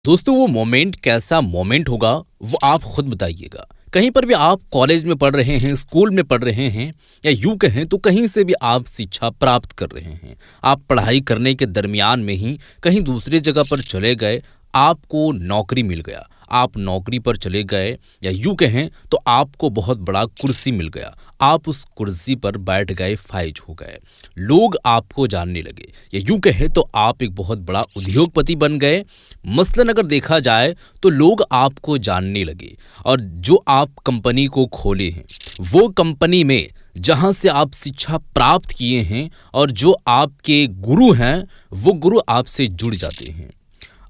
दोस्तों वो मोमेंट कैसा मोमेंट होगा वो आप खुद बताइएगा। कहीं पर भी आप कॉलेज में पढ़ रहे हैं, स्कूल में पढ़ रहे हैं या यूं कहें तो कहीं से भी आप शिक्षा प्राप्त कर रहे हैं। आप पढ़ाई करने के दरमियान में ही कहीं दूसरी जगह पर चले गए, आपको नौकरी मिल गया। आप नौकरी पर चले गए या यूं कहें तो आपको बहुत बड़ा कुर्सी मिल गया। आप उस कुर्सी पर बैठ गए, फाइज हो गए, लोग आपको जानने लगे या यूं कहें तो आप एक बहुत बड़ा उद्योगपति बन गए। मसलन अगर देखा जाए तो लोग आपको जानने लगे और जो आप कंपनी को खोले हैं वो कंपनी में जहां से आप शिक्षा प्राप्त किए हैं और जो आपके गुरु हैं वो गुरु आपसे जुड़ जाते हैं,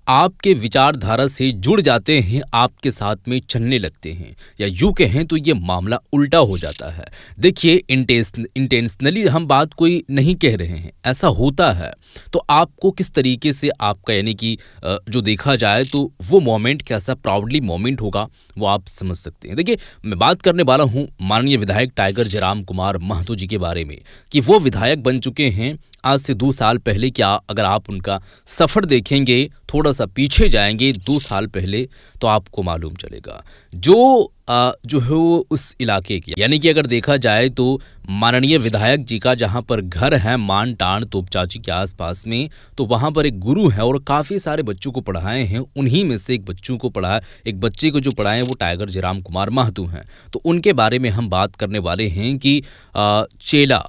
आपके विचारधारा से जुड़ जाते हैं, आपके साथ में चलने लगते हैं या यूं कहें तो ये मामला उल्टा हो जाता है। देखिए इंटेंशनली हम बात कोई नहीं कह रहे हैं, ऐसा होता है। तो आपको किस तरीके से आपका यानी कि जो देखा जाए तो वो मोमेंट कैसा प्राउडली मोमेंट होगा वो आप समझ सकते हैं। देखिए मैं बात करने वाला हूँ माननीय विधायक टाइगर जयराम कुमार महतो जी के बारे में कि वो विधायक बन चुके हैं आज से 2 साल पहले। क्या अगर आप उनका सफ़र देखेंगे, थोड़ा सा पीछे जाएंगे 2 साल पहले तो आपको मालूम चलेगा जो है वो उस इलाके की यानी कि अगर देखा जाए तो माननीय विधायक जी का जहां पर घर है मान टाण तोपचाची के आसपास में, तो वहां पर एक गुरु है और काफ़ी सारे बच्चों को पढ़ाए हैं। उन्हीं में से एक बच्चे को जो पढ़ाए वो टाइगर जयराम कुमार महतो हैं। तो उनके बारे में हम बात करने वाले हैं कि चेला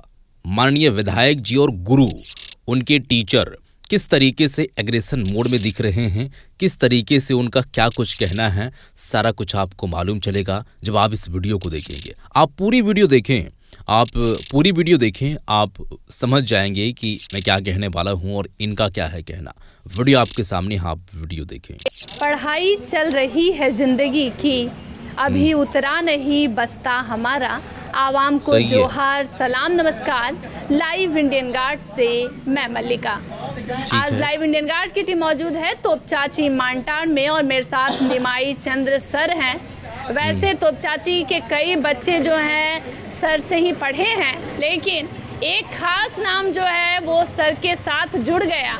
माननीय विधायक जी और गुरु उनके टीचर किस तरीके से एग्रेशन मोड में दिख रहे हैं, किस तरीके से उनका क्या कुछ कहना है, सारा कुछ आपको मालूम चलेगा जब आप इस वीडियो को देखेंगे। आप पूरी वीडियो देखें, आप समझ जाएंगे कि मैं क्या कहने वाला हूं और इनका क्या है कहना। वीडियो आपके सामने, आप वीडियो देखें। पढ़ाई चल रही है जिंदगी की, अभी उतरा नहीं बस्ता हमारा। आवाम को जोहार, सलाम, नमस्कार। लाइव इंडियन गार्ड से मैं मल्लिका। आज लाइव इंडियन गार्ड की टीम मौजूद है तोपचाची मानटाण में और मेरे साथ निमाई चंद्र सर हैं। वैसे तोपचाची के कई बच्चे जो हैं सर से ही पढ़े हैं, लेकिन एक खास नाम जो है वो सर के साथ जुड़ गया,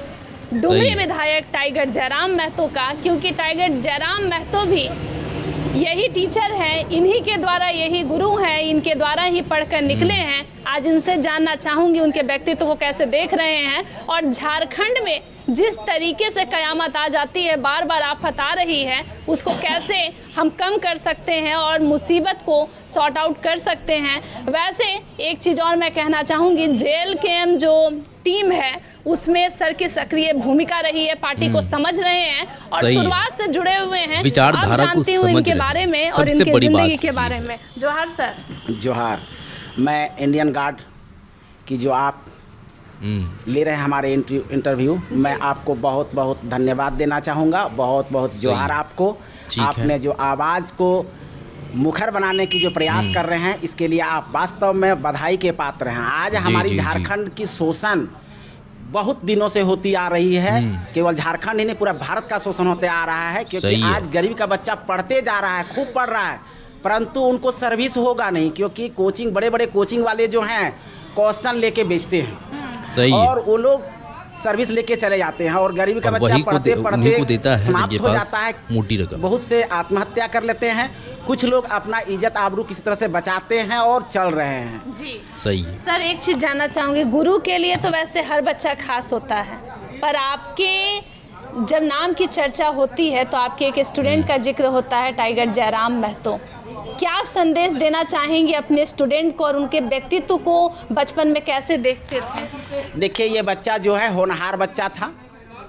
डुमरी विधायक टाइगर जयराम महतो का, क्योंकि टाइगर जयराम महतो भी यही टीचर हैं, इन्हीं के द्वारा, यही गुरु हैं, इनके द्वारा ही पढ़कर निकले हैं। आज इनसे जानना चाहूंगी उनके व्यक्तित्व को कैसे देख रहे हैं और झारखंड में जिस तरीके से कयामत आ जाती है, बार बार आफत आ रही है, उसको कैसे हम कम कर सकते हैं और मुसीबत को सॉर्ट आउट कर सकते हैं। वैसे एक चीज़ और मैं कहना चाहूँगी, जेल के जो टीम है उसमें सर की सक्रिय भूमिका रही है, पार्टी को समझ रहे हैं और शुरुआत से जुड़े हुए हैं, विचारधारा को समझ इनके बारे में और इनकी जिंदगी के बारे में। जोहार सर। जोहार। मैं इंडियन गार्ड की जो आप ले रहे हैं हमारे इंटरव्यू, मैं आपको बहुत बहुत धन्यवाद देना चाहूँगा। बहुत बहुत जोहार आपको। आपने जो आवाज़ को मुखर बनाने की जो प्रयास कर रहे हैं, इसके लिए आप वास्तव में बधाई के पात्र हैं। आज हमारी झारखंड की शोषण बहुत दिनों से होती आ रही है, केवल झारखंड ही नहीं पूरा भारत का शोषण होते आ रहा है, क्योंकि आज गरीब का बच्चा पढ़ते जा रहा है, खूब पढ़ रहा है, परंतु उनको सर्विस होगा नहीं, क्योंकि कोचिंग, बड़े बड़े कोचिंग वाले जो हैं क्वेश्चन लेके बेचते हैं और वो लोग सर्विस लेके चले जाते हैं और गरीब का बच्चा पढ़ते पढ़ते समाप्त हो जाता है। मोटी रकम, बहुत से आत्महत्या कर लेते हैं, कुछ लोग अपना इज्जत आबरू किसी तरह से बचाते हैं और चल रहे हैं। जी सही सर, एक चीज जानना चाहूंगी, गुरु के लिए तो वैसे हर बच्चा खास होता है, पर आपके जब नाम की चर्चा होती है तो आपके एक स्टूडेंट का जिक्र होता है, टाइगर जयराम महतो। क्या संदेश देना चाहेंगे अपने स्टूडेंट को और उनके व्यक्तित्व को बचपन में कैसे देखते थे? देखिए, ये बच्चा जो है होनहार बच्चा था,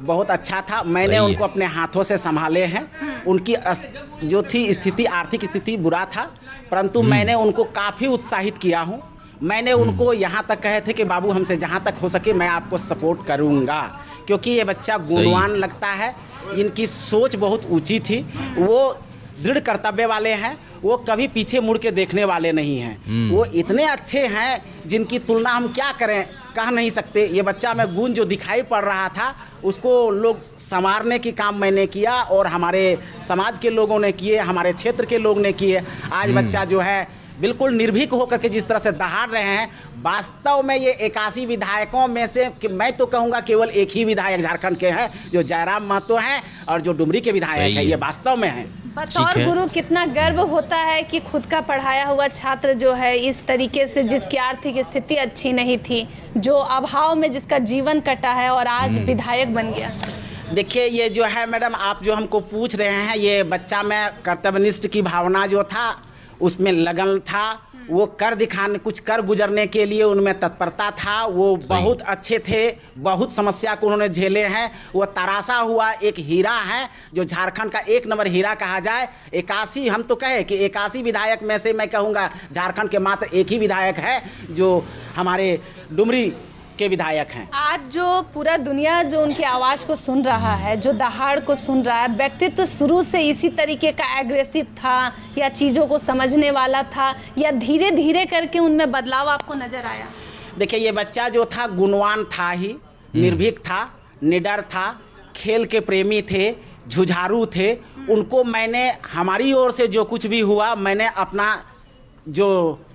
बहुत अच्छा था। मैंने उनको अपने हाथों से संभाले हैं। उनकी जो थी स्थिति, आर्थिक स्थिति बुरा था, परंतु मैंने उनको काफ़ी उत्साहित किया हूँ। मैंने उनको यहाँ तक कहे थे कि बाबू हमसे जहाँ तक हो सके मैं आपको सपोर्ट करूँगा, क्योंकि ये बच्चा गुणवान लगता है। इनकी सोच बहुत ऊँची थी, वो दृढ़ कर्तव्य वाले हैं, वो कभी पीछे मुड़ के देखने वाले नहीं हैं। वो इतने अच्छे हैं जिनकी तुलना हम क्या करें, कह नहीं सकते। ये बच्चा में गुण जो दिखाई पड़ रहा था उसको लोग संवारने की काम मैंने किया और हमारे समाज के लोगों ने किए, हमारे क्षेत्र के लोग ने किए। आज बच्चा जो है बिल्कुल निर्भीक होकर के जिस तरह से दहाड़ रहे हैं, वास्तव में ये 81 विधायकों में से कि मैं तो कहूँगा केवल एक ही विधायक झारखंड के हैं जो जयराम महतो हैं और जो डुमरी के विधायक हैं, ये वास्तव में हैं। बतौर गुरु कितना गर्व होता है कि खुद का पढ़ाया हुआ छात्र जो है इस तरीके से, जिसकी आर्थिक स्थिति अच्छी नहीं थी, जो अभाव में जिसका जीवन कटा है और आज विधायक बन गया। देखिए ये जो है मैडम, आप जो हमको पूछ रहे हैं, ये बच्चा में कर्तव्यनिष्ठ की भावना जो था, उसमें लगन था, वो कर दिखाने, कुछ कर गुजरने के लिए उनमें तत्परता था। वो बहुत अच्छे थे, बहुत समस्या को उन्होंने झेले हैं। वो तराशा हुआ एक हीरा है जो झारखंड का एक नंबर हीरा कहा जाए। 81, हम तो कहे कि 81 विधायक में से मैं कहूँगा झारखंड के मात्र एक ही विधायक है जो हमारे डुमरी के विधायक हैं। आज जो पूरा दुनिया जो उनकी आवाज़ को सुन रहा है, जो दहाड़ को सुन रहा है, व्यक्तित्व तो शुरू से इसी तरीके का एग्रेसिव था या चीज़ों को समझने वाला था या धीरे धीरे करके उनमें बदलाव आपको नजर आया? देखिए ये बच्चा जो था गुणवान था ही, निर्भीक था, निडर था, खेल के प्रेमी थे, जुझारू थे। उनको मैंने, हमारी ओर से जो कुछ भी हुआ, मैंने अपना जो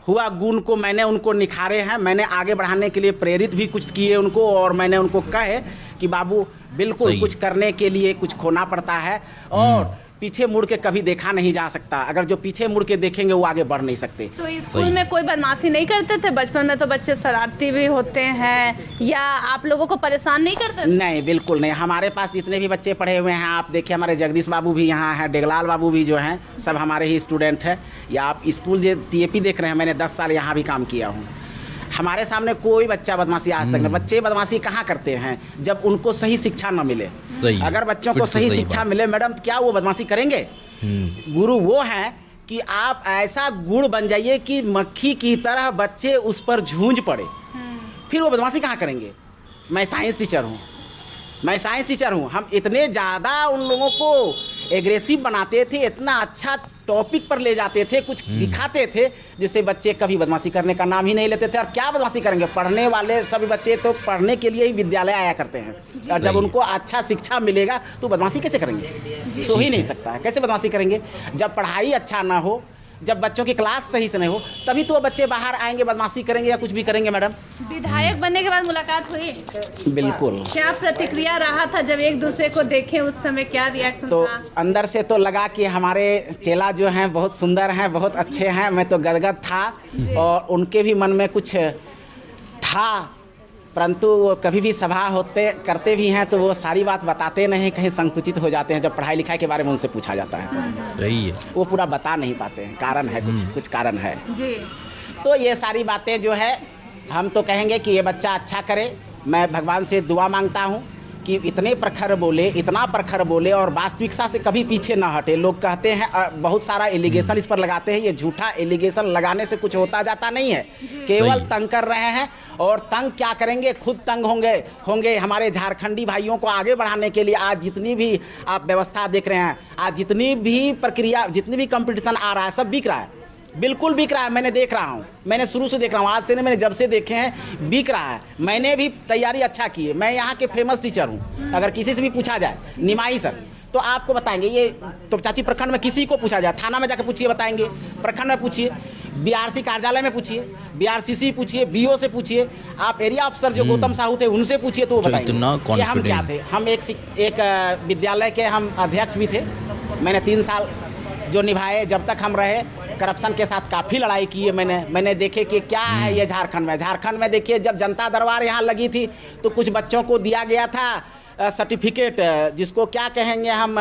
हुआ गुण को मैंने उनको निखारे हैं। मैंने आगे बढ़ाने के लिए प्रेरित भी कुछ किए उनको, और मैंने उनको कहे कि बाबू बिल्कुल कुछ करने के लिए कुछ खोना पड़ता है और पीछे मुड़ के कभी देखा नहीं जा सकता। अगर जो पीछे मुड़ के देखेंगे वो आगे बढ़ नहीं सकते। तो स्कूल में कोई बदमाशी नहीं करते थे? बचपन में तो बच्चे शरारती भी होते हैं, या आप लोगों को परेशान नहीं करते? नहीं, बिल्कुल नहीं। हमारे पास जितने भी बच्चे पढ़े हुए हैं, आप देखिए हमारे जगदीश बाबू भी यहाँ हैं, डेगलाल बाबू भी जो हैं, सब हमारे ही स्टूडेंट हैं। या आप स्कूल जो TAP देख रहे हैं, मैंने 10 साल यहाँ भी काम किया हूँ। हमारे सामने कोई बच्चा बदमाशी आज तक नहीं। बच्चे बदमाशी कहाँ करते हैं? जब उनको सही शिक्षा न मिले। अगर बच्चों को सही शिक्षा मिले मैडम, तो क्या वो बदमाशी करेंगे? गुरु वो हैं कि आप ऐसा गुण बन जाइए कि मक्खी की तरह बच्चे उस पर झूंझ पड़े, फिर वो बदमाशी कहाँ करेंगे। मैं साइंस टीचर हूँ। हम इतने ज़्यादा उन लोगों को एग्रेसिव बनाते थे, इतना अच्छा टॉपिक पर ले जाते थे, कुछ दिखाते थे, जिससे बच्चे कभी बदमाशी करने का नाम ही नहीं लेते थे। और क्या बदमाशी करेंगे? पढ़ने वाले सभी बच्चे तो पढ़ने के लिए ही विद्यालय आया करते हैं, और जब उनको अच्छा शिक्षा मिलेगा तो बदमाशी कैसे करेंगे? सो ही नहीं सकता है। कैसे बदमाशी करेंगे? जब पढ़ाई अच्छा ना हो, जब बच्चों की क्लास सही से नहीं हो, तभी तो बच्चे बाहर आएंगे, बदमाशी करेंगे या कुछ भी करेंगे। मैडम, विधायक बनने के बाद मुलाकात हुई? बिल्कुल। क्या प्रतिक्रिया रहा था जब एक दूसरे को देखे? उस समय क्या रिएक्शन तो था? अंदर से तो लगा कि हमारे चेला जो हैं बहुत सुंदर हैं, बहुत अच्छे हैं। मैं तो गदगद था, और उनके भी मन में कुछ था, परंतु वो कभी भी सभा करते भी हैं तो वो सारी बात बताते नहीं, कहीं संकुचित हो जाते हैं। जब पढ़ाई लिखाई के बारे में उनसे पूछा जाता है तो सही है, वो पूरा बता नहीं पाते हैं। कारण है, कुछ कारण है जी। तो ये सारी बातें जो है, हम तो कहेंगे कि ये बच्चा अच्छा करे। मैं भगवान से दुआ मांगता हूँ कि इतना प्रखर बोले और वास्तविकता से कभी पीछे ना हटे। लोग कहते हैं, बहुत सारा एलिगेशन इस पर लगाते हैं, ये झूठा एलिगेशन लगाने से कुछ होता जाता नहीं है, केवल तंग कर रहे हैं। और तंग क्या करेंगे? खुद तंग होंगे। हमारे झारखंडी भाइयों को आगे बढ़ाने के लिए आज जितनी भी आप व्यवस्था देख रहे हैं, आज जितनी भी प्रक्रिया, जितनी भी कंपटीशन आ रहा है, सब बिक रहा है, बिल्कुल बिक रहा है। मैंने देख रहा हूँ, मैंने शुरू से देख रहा हूँ, आज से नहीं, मैंने जब से देखे हैं बिक रहा है। मैंने भी तैयारी अच्छा की है। मैं यहाँ के फेमस टीचर हूँ। अगर किसी से भी पूछा जाए, निमाई सर, तो आपको बताएंगे। ये तो चाची प्रखंड में किसी को पूछा जाए, थाना में जाकर पूछिए, बताएंगे। प्रखंड में पूछिए, BRC कार्यालय में पूछिए, BRCC पूछिए, BO से पूछिए, आप एरिया अफसर जो गौतम साहू थे उनसे पूछिए, तो वो बताएंगे कि हम क्या थे। हम एक विद्यालय के हम अध्यक्ष भी थे। मैंने 3 साल जो निभाए, जब तक हम रहे, करप्शन के साथ काफ़ी लड़ाई की है मैंने देखे कि क्या है ये झारखंड में देखिए, जब जनता दरबार यहाँ लगी थी तो कुछ बच्चों को दिया गया था सर्टिफिकेट, जिसको क्या कहेंगे हम,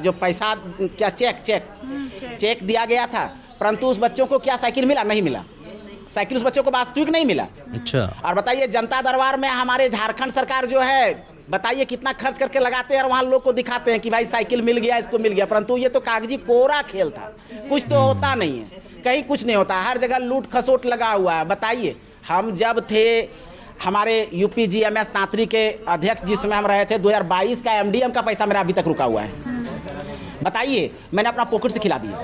जो पैसा, क्या चेक दिया गया था, परंतु उस बच्चों को क्या साइकिल मिला? नहीं मिला। साइकिल उस बच्चों को वास्तविक नहीं मिला। अच्छा। और बताइए, जनता दरबार में हमारे झारखंड सरकार जो है, बताइए कितना खर्च करके लगाते हैं, और वहाँ लोग को दिखाते हैं कि भाई साइकिल मिल गया, इसको मिल गया, परंतु ये तो कागजी कोरा खेल था, कुछ तो होता नहीं है, कहीं कुछ नहीं होता, हर जगह लूट खसोट लगा हुआ है। बताइए, हम जब थे, हमारे UPGMS तांत्री के अध्यक्ष जिस समय हम रहे थे, 2022 का MDM का पैसा मेरा अभी तक रुका हुआ है। बताइए, मैंने अपना पॉकेट से खिला दिया,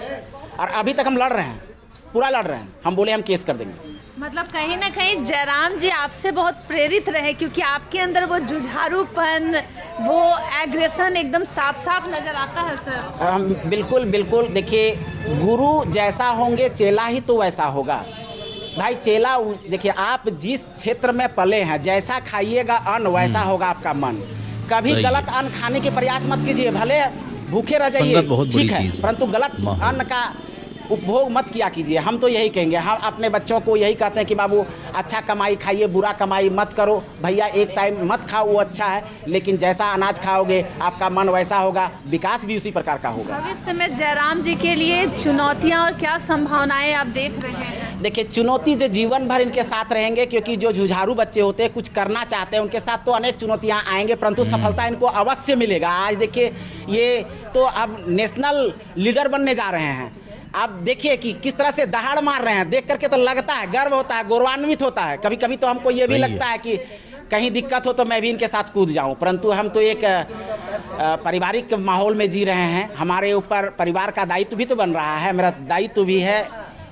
और अभी तक हम लड़ रहे हैं, पूरा लड़ रहे हैं। हम बोले हम केस कर देंगे, मतलब कहीं ना कहीं जयराम जी आपसे बहुत प्रेरित रहे, क्योंकि आपके अंदर वो जुझारूपन, वो एग्रेशन एकदम साफ साफ नजर आता है सर। बिल्कुल बिल्कुल। देखिए, गुरु जैसा होंगे चेला ही तो वैसा होगा भाई। चेला देखिए, आप जिस क्षेत्र में पले हैं, जैसा खाइएगा अन्न वैसा होगा आपका मन। कभी गलत अन्न खाने के प्रयास मत कीजिए, भले भूखे रह जाइए, ठीक है, परंतु गलत अन्न का उपभोग मत किया कीजिए। हम तो यही कहेंगे, हम अपने बच्चों को यही कहते हैं कि बाबू अच्छा कमाई खाइए, बुरा कमाई मत करो भैया। एक टाइम मत खाओ वो अच्छा है, लेकिन जैसा अनाज खाओगे आपका मन वैसा होगा, विकास भी उसी प्रकार का होगा। भविष्य में जयराम जी के लिए चुनौतियां और क्या संभावनाएं आप देख रहे हैं? देखिए, चुनौती तो जीवन भर इनके साथ रहेंगे, क्योंकि जो जुझारू बच्चे होते हैं, कुछ करना चाहते हैं, उनके साथ तो अनेक चुनौतियां आएंगे, परंतु सफलता इनको अवश्य मिलेगा। आज देखिए, ये तो अब नेशनल लीडर बनने जा रहे हैं। आप देखिए कि किस तरह से दहाड़ मार रहे हैं, देख करके तो लगता है, गर्व होता है, गौरवान्वित होता है। कभी कभी तो हमको ये भी लगता है कि कहीं दिक्कत हो तो मैं भी इनके साथ कूद जाऊं, परंतु हम तो एक पारिवारिक माहौल में जी रहे हैं। हमारे ऊपर परिवार का दायित्व भी तो बन रहा है, मेरा दायित्व भी है,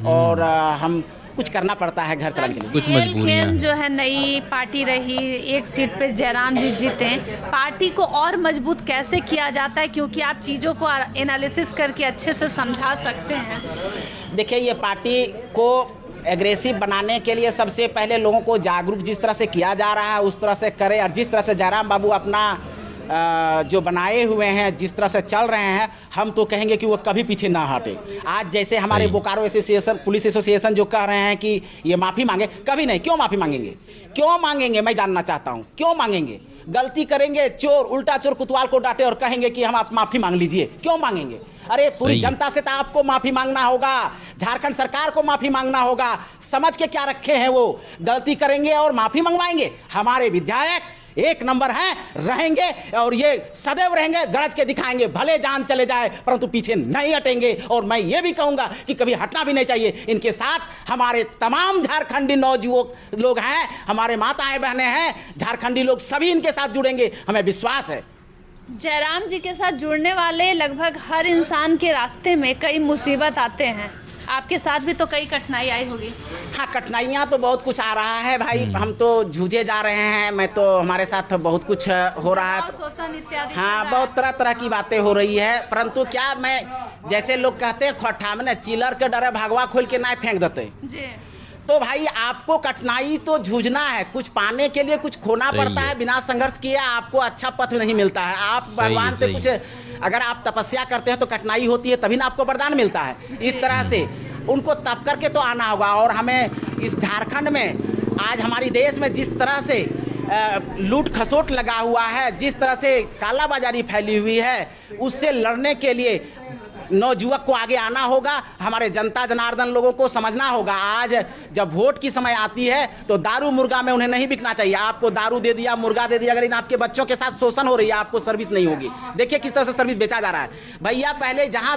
और हम कुछ करना पड़ता है घर चलाने के लिए। कुछ मजबूरियां हैं। जो है नई पार्टी रही, एक सीट पे जयराम जी जीते, पार्टी को और मजबूत कैसे किया जाता है, क्योंकि आप चीज़ों को एनालिसिस करके अच्छे से समझा सकते हैं? देखिए, ये पार्टी को एग्रेसिव बनाने के लिए सबसे पहले लोगों को जागरूक जिस तरह से किया जा रहा है उस तरह से करें, और जिस तरह से जयराम बाबू अपना जो बनाए हुए हैं, जिस तरह से चल रहे हैं, हम तो कहेंगे कि वो कभी पीछे ना हटे। आज जैसे हमारे बोकारो एसोसिएशन, पुलिस एसोसिएशन जो कह रहे हैं कि ये माफ़ी मांगे, कभी नहीं। क्यों माफ़ी मांगेंगे? क्यों मांगेंगे? मैं जानना चाहता हूँ, क्यों मांगेंगे? गलती करेंगे, चोर उल्टा चोर कुतवाल को डांटे और कहेंगे कि हम आप माफ़ी मांग लीजिए, क्यों मांगेंगे? अरे पूरी जनता से तो आपको माफ़ी मांगना होगा, झारखंड सरकार को माफ़ी मांगना होगा। समझ के क्या रखे हैं वो? गलती करेंगे और माफ़ी मंगवाएंगे? हमारे विधायक एक नंबर हैं, रहेंगे और ये सदैव रहेंगे, गरज के दिखाएंगे, भले जान चले जाए परंतु पीछे नहीं हटेंगे। और मैं ये भी कहूँगा कि कभी हटना भी नहीं चाहिए। इनके साथ हमारे तमाम झारखंडी नौजुवक लोग हैं, हमारे माताएं बहनें हैं, झारखंडी लोग सभी इनके साथ जुड़ेंगे, हमें विश्वास है। जयराम जी के साथ जुड़ने वाले लगभग हर इंसान के रास्ते में कई मुसीबत आते हैं, आपके साथ भी तो कई कठिनाई आई होगी। हाँ, कठिनाइयाँ तो बहुत कुछ आ रहा है भाई, हम तो जूझे जा रहे हैं। मैं तो हमारे साथ बहुत कुछ हो रहा है, शोषण इत्यादि। हाँ, बहुत तरह तरह की बातें हो रही है, परंतु क्या मैं जैसे लोग कहते हैं खोठा में ना चिलर के डरे भगवा खोल के ना फेंक देते जी। तो भाई आपको कठिनाई तो जूझना है, कुछ पाने के लिए कुछ खोना पड़ता है। बिना संघर्ष किए आपको अच्छा पथ नहीं मिलता है। आप भगवान से कुछ अगर आप तपस्या करते हैं तो कठिनाई होती है, तभी ना आपको वरदान मिलता है। इस तरह से उनको तप करके तो आना होगा। और हमें इस झारखंड में आज हमारी देश में जिस तरह से लूट खसोट लगा हुआ है, जिस तरह से कालाबाजारी फैली हुई है, उससे लड़ने के लिए नौजुवक को आगे आना होगा। हमारे जनता जनार्दन लोगों को समझना होगा, आज जब वोट की समय आती है तो दारू मुर्गा में उन्हें नहीं बिकना चाहिए। आपको दारू दे दिया, मुर्गा दे दिया, अगर इन आपके बच्चों के साथ शोषण हो रही है, आपको सर्विस नहीं होगी। देखिए किस तरह से सर्विस बेचा जा रहा है भैया। पहले जहां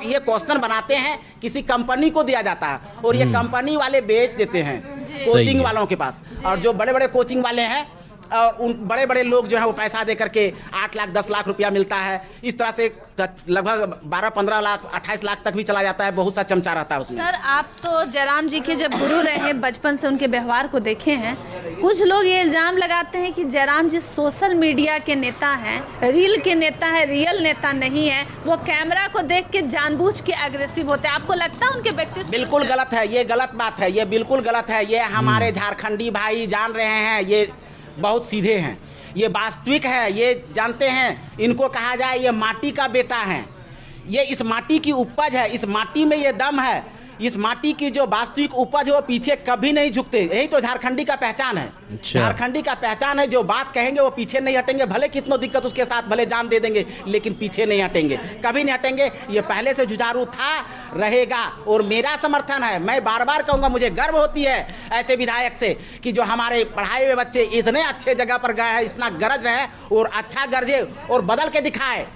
ये क्वेश्चन बनाते हैं किसी कंपनी को दिया जाता है, और ये कंपनी वाले बेच देते हैं कोचिंग वालों के पास। और जो बड़े बड़े कोचिंग वाले हैं और उन बड़े बड़े लोग जो है वो पैसा दे करके 8 लाख 10 लाख रुपया मिलता है। इस तरह से लगभग 12-15 लाख 28 लाख तक भी चला जाता है। बहुत सा चमचा रहता है उसमें। सर, आप तो जयराम जी के जब गुरु रहे हैं, बचपन से उनके व्यवहार को देखे हैं। कुछ लोग ये इल्जाम लगाते हैं कि जयराम जी सोशल मीडिया के नेता हैं, रील के नेता है, रियल नेता नहीं है। वो कैमरा को देख के जानबूझ के एग्रेसिव होते हैं। आपको लगता है उनके व्यक्तित्व? बिल्कुल गलत है, ये गलत बात है, ये बिल्कुल गलत है। ये हमारे झारखंडी भाई जान रहे हैं, ये बहुत सीधे हैं, ये वास्तविक है, ये जानते हैं। इनको कहा जाए ये माटी का बेटा है, ये इस माटी की उपज है, इस माटी में ये दम है। इस माटी की जो वास्तविक उपज है वो पीछे कभी नहीं झुकते। यही तो झारखंडी का पहचान है। झारखंडी का पहचान है, जो बात कहेंगे वो पीछे नहीं हटेंगे, भले कितनों दिक्कत उसके साथ भले जान दे देंगे, लेकिन पीछे नहीं हटेंगे, कभी नहीं हटेंगे। ये पहले से जुझारू था, रहेगा, और मेरा समर्थन है। मैं बार बार कहूँगा, मुझे गर्व होती है ऐसे विधायक से कि जो हमारे पढ़ाए हुए बच्चे इतने अच्छे जगह पर गए हैं, इतना गरज रहे और अच्छा गरजे और बदल के दिखाए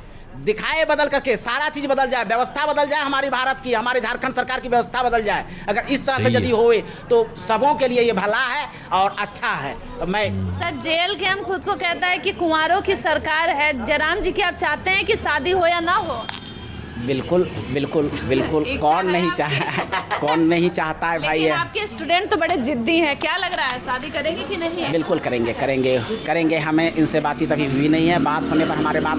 बदल करके सारा चीज बदल जाए, व्यवस्था बदल जाए, हमारी भारत की, हमारे झारखंड सरकार की व्यवस्था बदल जाए। अगर इस तरह से यदि होए तो सबों के लिए ये भला है और अच्छा है। मैं सर, जेल के हम खुद को कहता है कि कुंवारों की सरकार है। जयराम जी की आप चाहते हैं कि शादी हो या ना हो? बिल्कुल बिल्कुल बिल्कुल। कौन नहीं चाहता है भाई। लेकिन आपके स्टूडेंट तो बड़े जिद्दी हैं, क्या लग रहा है शादी करेंगे कि नहीं? बिल्कुल करेंगे। हमें इनसे बातचीत अभी हुई नहीं है, बात होने पर हमारे बात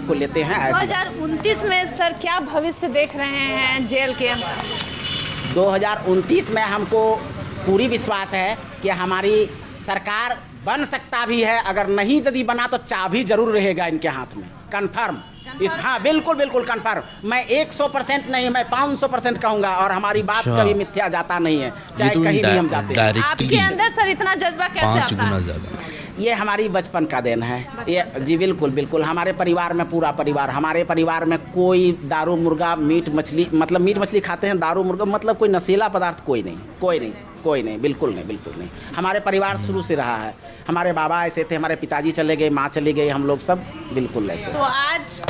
को लेते हैं ऐसे। 2029 में सर क्या भविष्य देख रहे हैं जेल के अंदर? 2029 में हमको पूरी विश्वास है कि हमारी सरकार बन सकता भी है। अगर नहीं यदि बना तो चाबी जरूर रहेगा इनके हाथ में, कन्फर्म। हाँ बिल्कुल कन्फर्म। मैं 100% नहीं, मैं 500% कहूँगा। और हमारी बात कभी मिथ्या जाता नहीं है, चाहे कहीं भी हम जाते हैं। आपके अंदर सर इतना जज्बा कैसे आता है? ये हमारी बचपन का देन है ये जी। बिल्कुल हमारे परिवार में पूरा परिवार, हमारे परिवार में कोई दारू मुर्गा मीट मछली खाते हैं। दारू मुर्गा मतलब कोई नशीला पदार्थ कोई नहीं, बिल्कुल नहीं। हमारे परिवार शुरू से रहा है। हमारे बाबा ऐसे थे, हमारे पिताजी चले गए, माँ चली गई, हम लोग सब बिल्कुल ऐसे। तो आज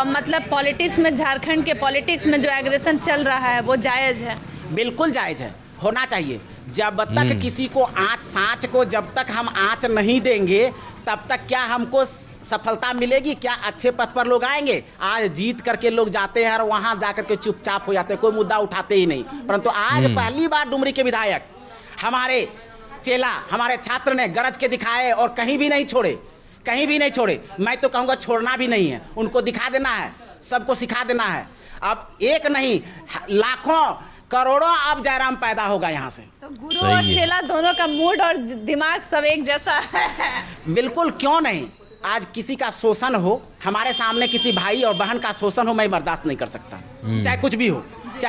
मतलब पॉलिटिक्स में, झारखंड के पॉलिटिक्स में जो एग्रेशन चल रहा है वो जायज़ है? बिल्कुल जायज़ है, होना चाहिए। जब तक किसी को सांच को जब तक हम आँच नहीं देंगे तब तक क्या हमको सफलता मिलेगी? क्या अच्छे पथ पर लोग आएंगे? आज जीत करके लोग जाते हैं और वहाँ जाकर के चुपचाप हो जाते हैं, कोई मुद्दा उठाते ही नहीं। परंतु आज पहली बार डुमरी के विधायक हमारे चेला, हमारे छात्र ने गरज के दिखाए और कहीं भी नहीं छोड़े। मैं तो कहूँगा छोड़ना भी नहीं है, उनको दिखा देना है, सबको सिखा देना है। अब एक नहीं, लाखों करोड़ों अब जयराम पैदा होगा यहाँ से। तो गुरु और चेला दोनों का मूड और दिमाग सब एक जैसा है। बिल्कुल, क्यों नहीं। आज किसी का शोषण हो, हमारे सामने किसी भाई और बहन का शोषण हो, मैं बर्दाश्त नहीं कर सकता। चाहे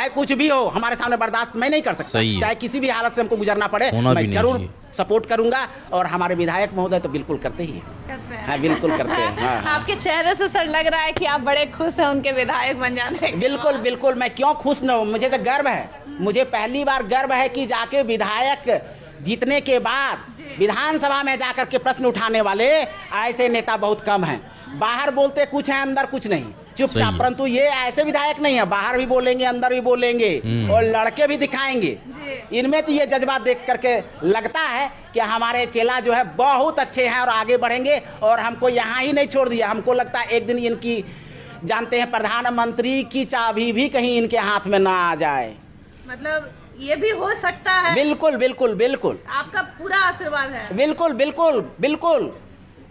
कुछ भी हो हमारे सामने बर्दाश्त मैं नहीं कर सकता। चाहे किसी भी हालत से हमको गुजरना पड़े, मैं जरूर सपोर्ट करूंगा। और हमारे विधायक महोदय तो बिल्कुल करते ही हैं। हाँ, बिल्कुल करते हैं। हाँ। आपके चेहरे से सर लग रहा है कि आप बड़े खुश हैं उनके विधायक बन जाने। बिल्कुल मैं क्यों खुश न हूँ, मुझे तो गर्व है। मुझे पहली बार गर्व है कि जाके विधायक जीतने के बाद विधानसभा में जाकर के प्रश्न उठाने वाले ऐसे नेता बहुत कम हैं। बाहर बोलते कुछ हैं, अंदर कुछ नहीं, चुपचाप। परंतु ये ऐसे विधायक नहीं है, बाहर भी बोलेंगे, अंदर भी बोलेंगे और लड़के भी दिखाएंगे। इनमें तो ये जज्बा देख करके लगता है कि हमारे चेला जो है बहुत अच्छे हैं और आगे बढ़ेंगे। और हमको यहाँ ही नहीं छोड़ दिया, हमको लगता है एक दिन इनकी, जानते हैं, प्रधानमंत्री की चाबी भी कहीं इनके हाथ में ना आ जाए। मतलब ये भी हो सकता है। बिल्कुल आपका पूरा आशीर्वाद है। बिल्कुल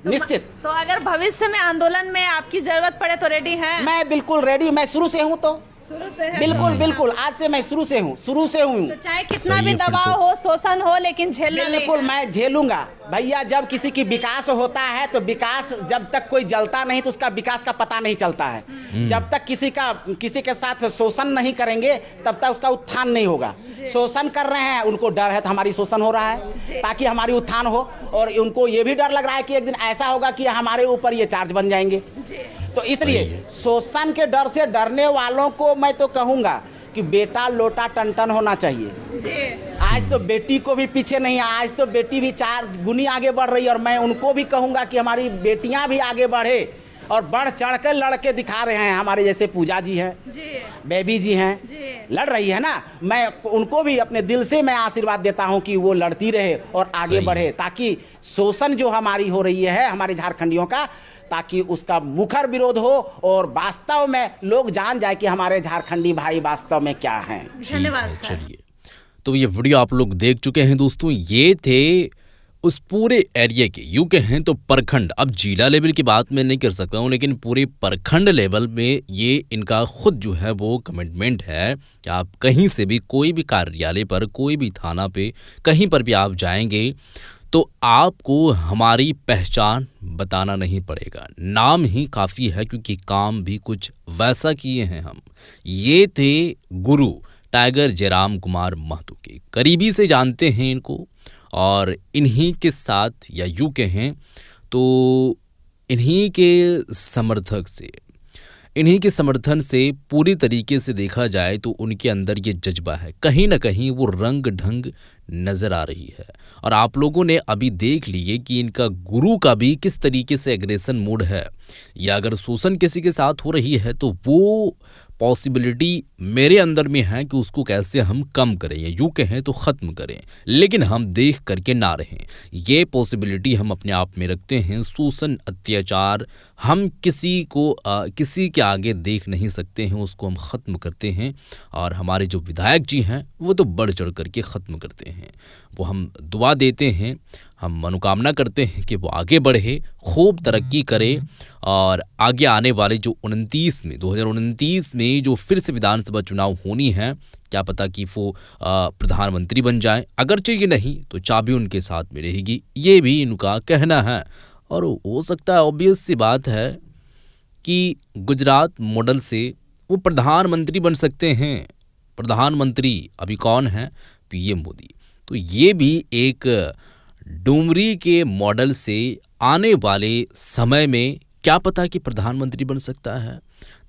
निश्चित। तो अगर भविष्य में आंदोलन में आपकी जरूरत पड़े तो रेडी हैं? मैं बिल्कुल रेडी, मैं शुरू से हूँ। तो शुरू से है? बिल्कुल आज से मैं शुरू से हूँ। तो चाहे कितना भी दबाव हो, शोषण हो, लेकिन झेलना नहीं। बिल्कुल मैं झेलूंगा भैया। जब किसी की विकास होता है तो विकास, जब तक कोई जलता नहीं तो उसका विकास का पता नहीं चलता है। जब तक किसी के साथ शोषण नहीं करेंगे तब तक उसका उत्थान नहीं होगा। शोषण कर रहे हैं, उनको डर है तो हमारी शोषण हो रहा है ताकि हमारी उत्थान हो। और उनको ये भी डर लग रहा है कि एक दिन ऐसा होगा कि हमारे ऊपर ये चार्ज बन जाएंगे। तो इसलिए शोषण के डर से डरने वालों को मैं तो कहूँगा कि बेटा लोटा टन होना चाहिए। आज तो बेटी को भी पीछे नहीं है, आज तो बेटी भी 4 गुनी आगे बढ़ रही है। और मैं उनको भी कहूँगा कि हमारी बेटियाँ भी आगे बढ़े और बढ़ चढ़ कर लड़के दिखा रहे हैं। हमारे जैसे पूजा जी हैं, बेबी जी हैं, लड़ रही है ना। मैं उनको भी अपने दिल से मैं आशीर्वाद देता हूं कि वो लड़ती रहे और आगे बढ़े, ताकि शोषण जो हमारी हो रही है हमारे झारखंडियों का, ताकि उसका मुखर विरोध हो और वास्तव में लोग जान जाए कि हमारे झारखंडी भाई वास्तव में क्या हैं। धन्यवाद। चलिए, तो ये वीडियो आप लोग देख चुके हैं दोस्तों। ये थे उस पूरे एरिया के, यूँ कहें तो प्रखंड, अब जिला लेवल की बात मैं नहीं कर सकता हूँ, लेकिन पूरे प्रखंड लेवल में ये इनका खुद जो है वो कमिटमेंट है कि आप कहीं से भी, कोई भी कार्यालय पर, कोई भी थाना पे, कहीं पर भी आप जाएंगे तो आपको हमारी पहचान बताना नहीं पड़ेगा, नाम ही काफ़ी है, क्योंकि काम भी कुछ वैसा किए हैं हम। ये थे गुरु टाइगर जयराम कुमार महतो के, करीबी से जानते हैं इनको, और इन्हीं के साथ, या यूँ कहें तो इन्हीं के समर्थन से पूरी तरीके से देखा जाए तो उनके अंदर ये जज्बा है, कहीं ना कहीं वो रंग ढंग नज़र आ रही है। और आप लोगों ने अभी देख लिए कि इनका गुरु का भी किस तरीके से एग्रेशन मूड है, या अगर शोषण किसी के साथ हो रही है तो वो पॉसिबिलिटी मेरे अंदर में है कि उसको कैसे हम कम करें या यूँ कहें तो ख़त्म करें, लेकिन हम देख करके ना रहें। ये पॉसिबिलिटी हम अपने आप में रखते हैं। शोषण, अत्याचार हम किसी के आगे देख नहीं सकते हैं, उसको हम ख़त्म करते हैं। और हमारे जो विधायक जी हैं वो तो बढ़ चढ़ करके ख़त्म करते हैं। वो हम दुआ देते हैं, हम मनोकामना करते हैं कि वो आगे बढ़े, खूब तरक्की करे और आगे आने वाले जो 2029 में जो फिर से विधानसभा चुनाव होनी है, क्या पता कि वो प्रधानमंत्री बन जाएं। अगरचे ये नहीं तो चाबी उनके साथ में रहेगी, ये भी इनका कहना है। और हो सकता है, ऑब्वियस सी बात है कि गुजरात मॉडल से वो प्रधानमंत्री बन सकते हैं। प्रधानमंत्री अभी कौन है? पीएम मोदी। तो ये भी एक डुमरी के मॉडल से आने वाले समय में क्या पता कि प्रधानमंत्री बन सकता है।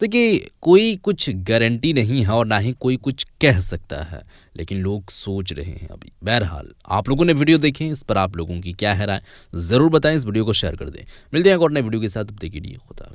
देखिए, कोई कुछ गारंटी नहीं है और ना ही कोई कुछ कह सकता है, लेकिन लोग सोच रहे हैं अभी। बहरहाल, आप लोगों ने वीडियो देखें, इस पर आप लोगों की क्या है राय ज़रूर बताएं। इस वीडियो को शेयर कर दें। मिलते हैं एक और नए वीडियो के साथ, तब तक के लिए खुदा।